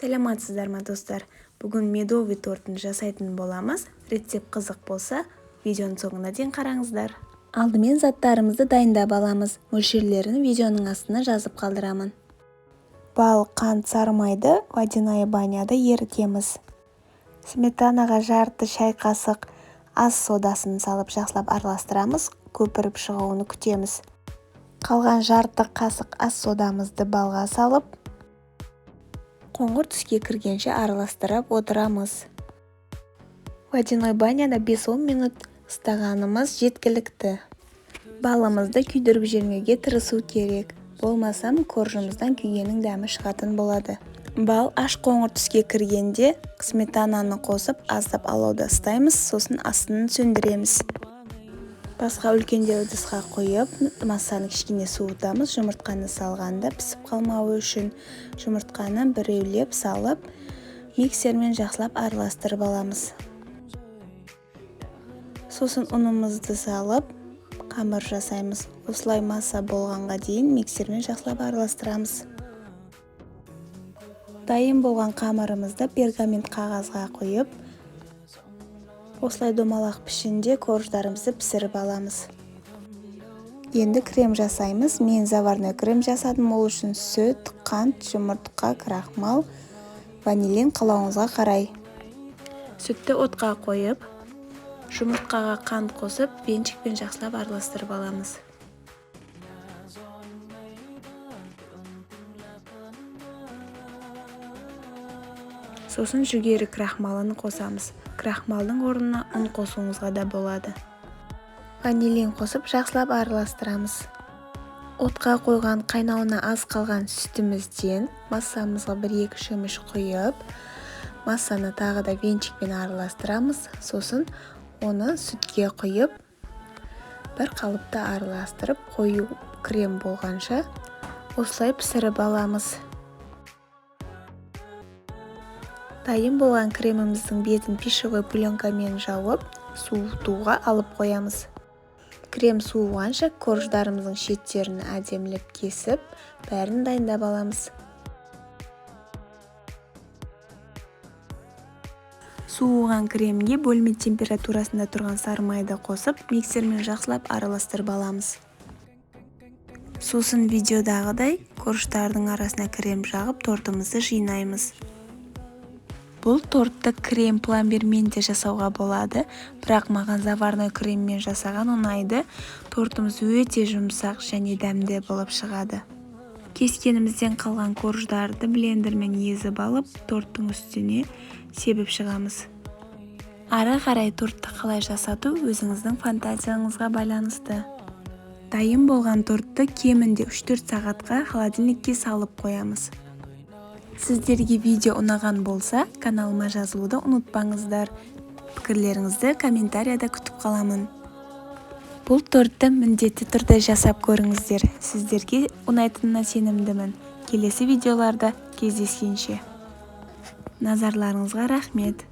Саламатсыздар ма достар? Бүгін медовый тортын жасайтын боламыз. Рецепт қызық болса, видеоның соңына дейін қараңыздар. Алдымен заттарымызды дайындап аламыз. Мөлшерлерін видеоның астына жазып қалдырамын. Бал, қант, сары майды водяная баняда ерітеміз. Сметанаға жарты шай қасық ас содасын салып жақсылап араластырамыз. Көпіріп шығуын күтеміз. Қалған жарты қасық ас содамызды балға салып, қоңыр түске кіргенше араластырып отырамыз. Водяной баняда 5-10 минут ыстағанымыз жеткілікті. Балымызды күйдіріп жібермеуге тырысу керек. Болмасам коржымыздан күйгеннің дәмі шығатын болады. Бал аш қоңыр түске кіргенде сметананы қосып аздап алауды ұстаймыз, сосын астын сөндіреміз. Басқа үлкендеу ыдысқа қойып, массаны кішкене суытамыз. Жұмыртқаны салғанда пісіп қалмауы үшін жұмыртқаны біреулеп салып, миксермен жақсылап араластырып аламыз. Сосын ұнымызды салып, қамыр жасаймыз. Осылай масса болғанға дейін миксермен жақсылап араластырамыз. Дайын болған қамырымызды пергамент қағазға қойып, осылай домалақ пішінде корждарымызды пісіріп аламыз. Енді крем жасаймыз. Мен заварной крем жасадым. Ол үшін сүт, қант, жұмыртқа, крахмал, ванилин қалауыңызға қарай. Сүтті отқа қойып, жұмыртқаға қант қосып, венчикпен жақсылап араластырып аламыз. Сосын жүгері крахмалын қосамыз. Крахмалдың орнына ұн қосуыңызға да болады. Ванилин қосып жақсылап араластырамыз. Отқа қойған қайнауына аз қалған сүтімізден массамызға 1-2 шөміш құйып, массаны тағы да венчикпен араластырамыз. Сосын оны сүтке құйып, бір қалыпта араластырып, қою крем болғанша осылай пісіріп аламыз. Дайын болған креміміздің бетін пищевой пленкамен жауып, суытуға алып қоямыз. Крем суығанша корждарымыздың шеттерін әдемілеп кесіп, бәрін дайындап аламыз. Суыған кремге бөлме температурасында тұрған сары майды қосып, миксермен жақсылап араластырып аламыз. Сосын видеодағыдай корждардың арасына крем жағып, тортымызды жинаймыз. Бұл тортты крем пломбирмен де жасауға болады, бірақ маған заварной креммен жасаған ұнайды. Тортымыз өте жұмсақ және дәмді болып шығады. Кескенімізден қалған корждарды блендермен езіп алып, торттың үстіне себіп шығамыз. Ары қарай тортты қалай жасату өзіңіздің фантазияңызға байланысты. Дайын болған тортты кемінде 3-4 сағатқа холодильникке салып қоямыз. Сіздерге видео ұнаған болса, каналыма жазылуды ұмытпаңыздар. Пікірлеріңізді комментарияда күтіп қаламын. Бұл тортты міндетті түрде жасап көріңіздер. Сіздерге ұнайтынына сенімдімін. Келесі видеоларда кездескенше. Назарларыңызға рахмет.